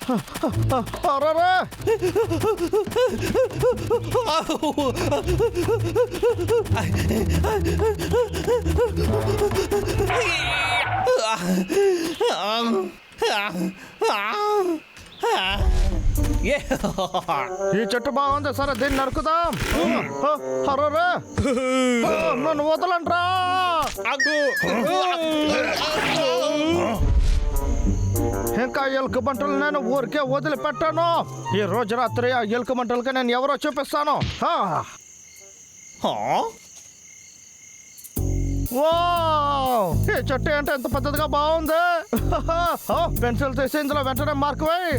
అరే ఈ చెట్టు బాగుంది, సరే దీన్ని నరుకుదాం. అరే నన్ను వదలంట్రా. ఇంకా ఎలుక మంటలు నేను ఊరికే వదిలిపెట్టాను. ఈ రోజు రాత్రి ఆ ఎలుక మంటలకి నేను ఎవరో చూపిస్తాను. ఈ చెట్టు ఏంటో ఎంత పెద్దదిగా బాగుంది. పెన్సిల్ తీసి ఇందులో వెంటనే మార్క్ వేయి.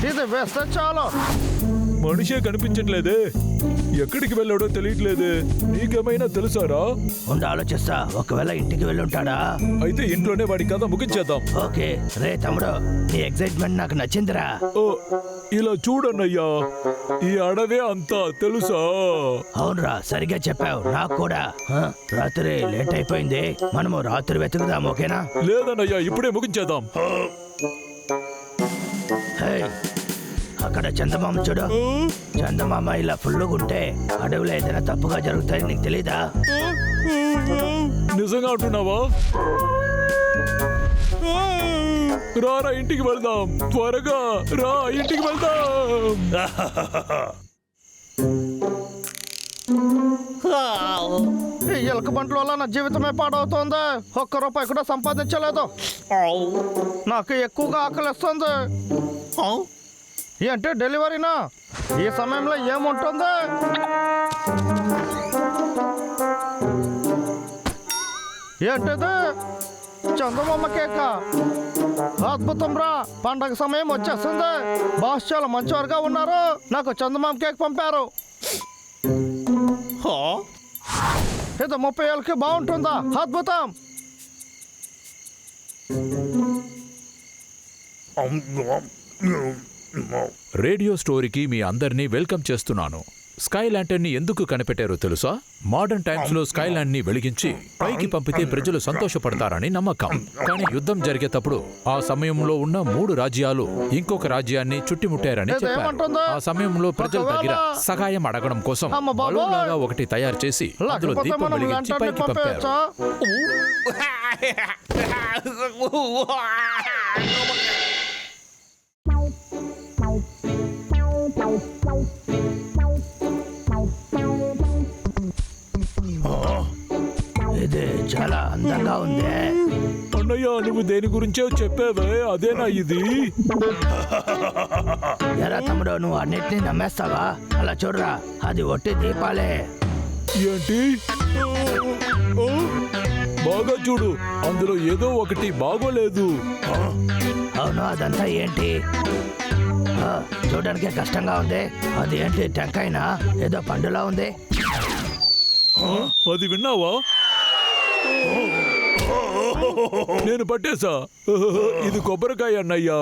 ఇది వేస్తే చాలు. మనిషే కనిపించట్లేదే, ఎక్కడికి వెళ్ళాడో తెలియట్లేదే. నీకేమైనా తెలుసారా? ఆలోచిస్తా, ఒకవేళ ఇంటికి వెళ్ళి ఉంటాడా? అయితే ఇంట్లోనే వాడి కథ ముగించేద్దాం. ఓకే రే తమ్ముడు, నీ ఎక్సైట్మెంట్ నాకు నచ్చిందిరా. ఓ ఇలా చూడన్నయ్యా, ఈ అడవే అంతా తెలుసా? అవునరా, సరిగ్గా చెప్పావు. నాకు కూడా. రాత్రి లేట్ అయిపోయింది, మనము రాత్రి వెతుకుదాం. ఓకేనా? లేదన్నయ్యా, ఇప్పుడే ముగించేద్దాం. అక్కడ చందమామ చూడు. చందమామ ఇలా ఫుల్లుగా ఉంటే అడవిలో ఏదైనా తప్పుగా జరుగుతాయి, నీకు తెలీదా? నిజంగా అంటున్నావా? రారా ఇంటికి వెళ్దాం, త్వరగా రా ఇంటికి వెళ్దాం. ఈ ఎలుక బంట్ల వల్ల నా జీవితమే పాడవుతోంది. ₹1 కూడా సంపాదించలేదు. నాకు ఎక్కువగా ఆకలిస్తుంది. ఏంటి డెలివరీనా? ఈ సమయంలో ఏముంటుంది? ఏంటిది? చందమామ కేక. అద్భుతం రా, పండగ సమయం వచ్చేస్తుంది. బాస్ చాలా మంచివారుగా ఉన్నారు, నాకు చందమామ కేక్ పంపారు. ఇది 30 ఏళ్ళకి బాగుంటుందా? అద్భుతం. రేడియో స్టోరీకి మీ అందరినీ వెల్కమ్ చేస్తున్నాను. స్కై ల్యాంటర్న్ ని ఎందుకు కనిపెట్టారో తెలుసా? మోడర్న్ టైమ్స్ లో స్కై ల్యాండ్ ని వెలిగించి పైకి పంపితే ప్రజలు సంతోషపడతారని నమ్మకం. కానీ యుద్ధం జరిగేటప్పుడు ఆ సమయంలో ఉన్న 3 రాజ్యాలు ఇంకొక రాజ్యాన్ని చుట్టుముట్టారని చెప్పారు. ఆ సమయంలో ప్రజల దగ్గర సహాయం అడగడం కోసం బలూన్ లాగా ఒకటి తయారు చేసి అందులో దీపం వెలిగించి పైకి పంపారు. ఇది చాలా అందంగా ఉంది. అన్నయ్య, నువ్వు దేని గురించో చెప్పావే, అదేనా ఇది? ఎరా తమ్ముడు, నువ్వు అన్నిటినీ నమ్మేస్తావా? అలా చూడరా, అది ఒట్టి దీపాలే. ఏంటి? బాగా చూడు, అందులో ఏదో ఒకటి బాగోలేదు. అవును, అదంతా ఏంటి? చూడడానికి కష్టంగా ఉంది. అది ఏంటి, టెంకాయనా? ఏదో పండులా ఉంది. అది విన్నావా? నేను పట్టేశా. ఇది కొబ్బరికాయ అన్నయ్యా.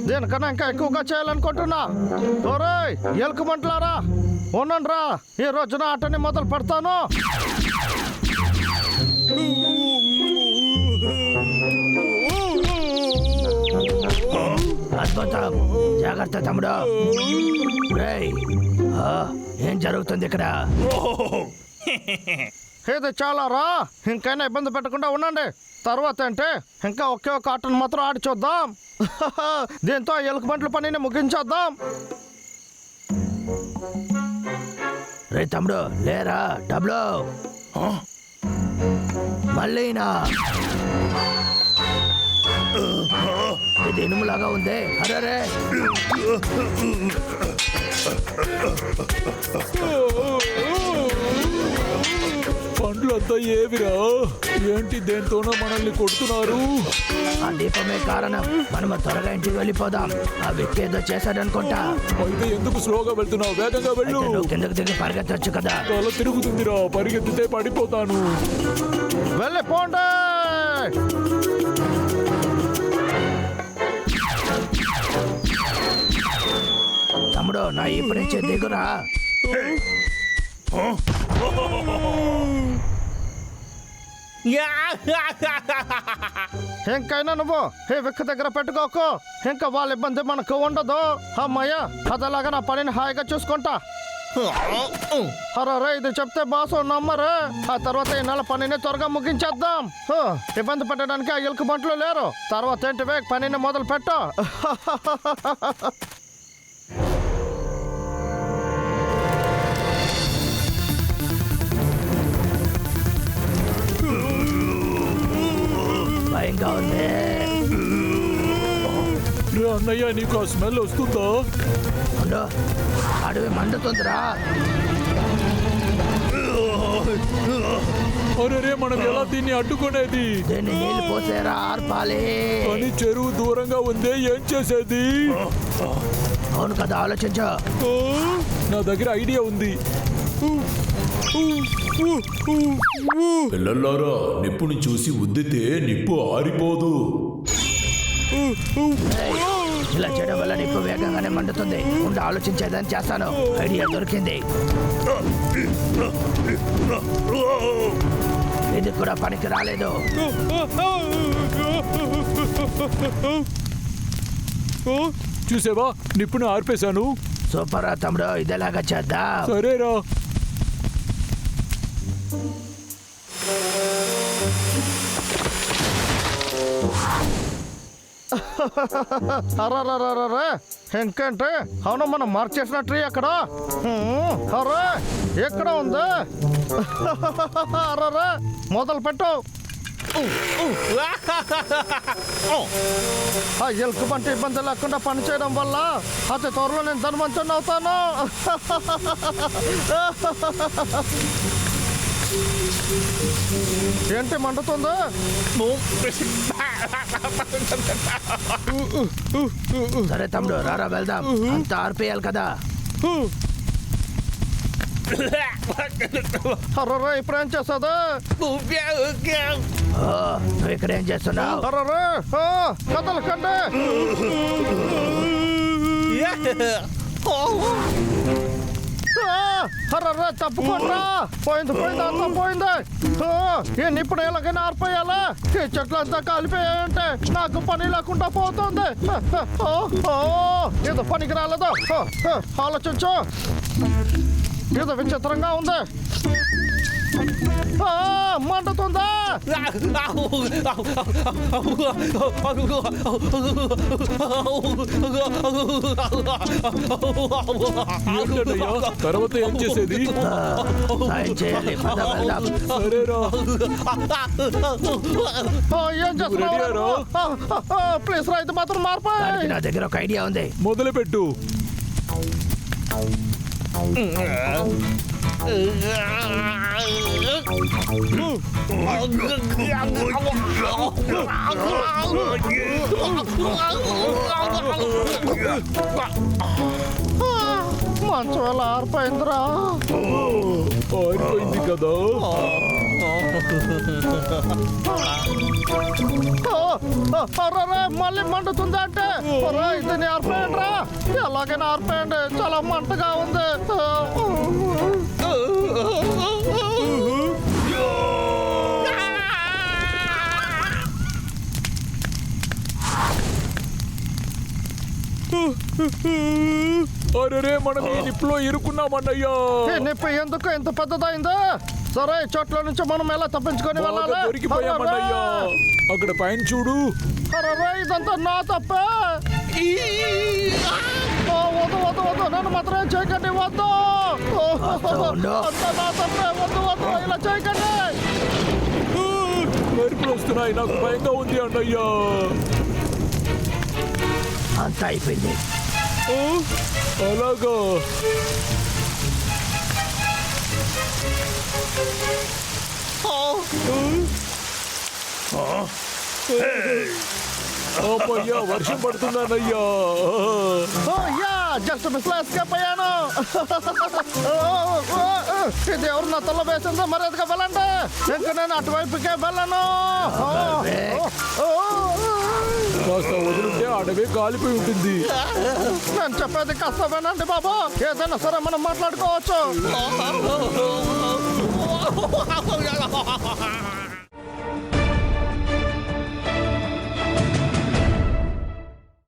దీనికన్నా ఇంకా ఎక్కువగా చేయాలనుకుంటున్నా. ఓరేయ్ ఎలుక మంటలారా, ఉండండి రా, ఈ రోజున ఆటని మొదలు పెడతాను. అద్భుతం, జాగ్రత్త తమ్ముడు. ఏం జరుగుతుంది ఇక్కడ? ఇది చాలా రా, ఇంకైనా ఇబ్బంది పెట్టకుండా ఉండండి. తర్వాత అంటే ఇంకా ఒకే ఒక ఆటను మాత్రం ఆడి చూద్దాం. దీంతో ఎలుక బంట్ల పనిని ముగించేద్దాం. రే తమ్ముడు, లేరా డబ్లు. మళ్ళీనా? ఇది ఇనుములాగా ఉంది. అరే పండ్లంతా ఏవిరా? ఏంటి, దేంతోనో మనల్ని కొడుతున్నారు? ఆ దీపమే కారణం. మనం త్వరగా ఇంటికి వెళ్ళిపోదాం. ఆ వ్యక్తి ఏదో చేశాడనుకుంటా. అయితే ఎందుకు స్లోగా వెళ్తున్నావు? వేగంగా వెళ్ళు. నువ్వు కిందకు దిగి పరిగెత్తొచ్చు కదా. తల తిరుగుతుందిరా, పరిగెత్తితే పడిపోతాను. వెళ్ళిపోండి. తమ్ముడు, నా ఇప్పటి నుంచే దిగురా. ఇంకైనా నువ్వు ఈ విక్క దగ్గర పెట్టుకోకు. ఇంకా వాళ్ళ ఇబ్బంది మనకు ఉండదు. అమ్మయ్య, అదలాగా నా పనిని హాయిగా చూసుకుంటా. అరే ఇది చెప్తే బాసు నమ్మరు. ఆ తర్వాత ఈ నెల పనిని త్వరగా ముగించేద్దాం. ఇబ్బంది పెట్టడానికి ఆ ఎలుక బంట్లు లేరు. తర్వాత ఏంటివే, పనిని మొదలు పెట్టు. భయంగా ఉంది. రే అన్నయ్య, నీకు ఆ స్మెల్ వస్తుందా? ఉండు, అడవి మండుతుందిరా. అరే రే, మనం ఎలా దీన్ని అడ్డుకునేది? దీన్ని నీళ్ళు పోసేరా, ఆర్పాలి. కానీ చెరువు దూరంగా ఉందే, ఏం చేసేది? అవును కదా, ఆలోచించు. నా దగ్గర ఐడియా ఉంది. పిల్లలారా, నిప్పుని చూసి ఉద్దితే నిప్పు ఆరిపోదు. ఏయ్, ఇలా చేయడం వల్ల నిప్పు వేగంగానే మండుతుంది. ఉండి ఆలోచించేదని చేస్తాను. ఐడియా దొరికింది. ఇది కూడా పనికి రాలేదు. చూసావా, నిప్పుని ఆర్పేశాను. సూపర్ రా తమ్ముడు, ఇదేలాగా చేద్దాం. సరేరా. అరే ఇంకేంటి? అవును, మనం మార్క్ చేసిన ట్రీ అక్కడ. అరే ఎక్కడ ఉంది? అరే మొదలు పెట్టు. ఆ ఎలుక బంటి ఇబ్బంది లేకుండా పని చేయడం వల్ల అతి త్వరలో నేను ధనవంతుని అవుతాను. ఏంటి మండుతుందా? సరే తమ్ముడు, రారా వెళ్దాం. అంతా ఆర్పేయాలి కదా. అర్రరే ఇప్పుడు ఏం చేస్తుందా? ఓ, నువ్వు ఇక్కడ ఏం చేస్తున్నావు? అర్రరే కదలకండి. అర్రరే తప్పుకోండ్రా. పోయింది అంతా పోయింది. ఈ నిప్పుడు ఎలాగైనా ఆర్పేయాలా? ఈ చెట్లంతా కాలిపోయాయంటే నాకు పని లేకుండా పోతుంది. ఇది పనికి రాలేదు. ఆలోచించు. ఇది విచిత్రంగా ఉంది. మండుతుందా? ఏంటన్నయ్యా, తర్వాత ఏం చేసేది? సాయం చేయాలి, పద వెళ్దాం. సరేరా. ఏం చేస్తున్నావు? ప్లీజ్ రా, ఇది మాత్రం దానికి మార్పాయి. నా దగ్గర ఒక ఐడియా ఉంది. మొదలుపెట్టు. మంచం ఎలా ఆరిపోయిందిరా? ఆరిపోయింది కదా. అరే మళ్ళీ మండుతుంది అంటే దీన్ని ఆరిపోయండి రా. ఎలాగైనా ఆరిపోయండి, చాలా మంటగా ఉంది. అరే మనం ఈ నిప్పులో ఇరుకున్నామన్నయ్యా. ఈ నిప్పు ఎందుకు ఇంత పెద్దదైందా? సరే, చోట్ల నుంచి మనం ఎలా తప్పించుకొని బాగా వెళ్ళాలి? దొరికిపోయామన్నయ్యా. అక్కడ పైన చూడు. అరే ఇదంతా నా తప్పే. వద్దు నన్ను మాత్రం చేయకండి. వద్దు, అంతా నా తప్పే. వద్దు ఇలా చేయకండి. మెరుపులు వస్తున్నాయి, నాకు భయంగా ఉంది అన్నయ్యా. అంతా అయిపోయింది. అలాగా. అమ్మయ్యా, వర్షం పడుతుందన్నయ్యా. జస్ట్ మిస్ ఎస్కేప్ అయ్యాను. ఇది ఎవరు నా తల్ల వేసిందో మర్యాదగా వెళ్ళండి. ఇంకా నేను అటువైపుకే వెళ్ళను. కాస్త వదిలితే అడవే కాలిపోయి ఉంటుంది. నేను చెప్పేది కాస్త వినండి బాబు. ఏదైనా సరే మనం మాట్లాడుకోవచ్చు.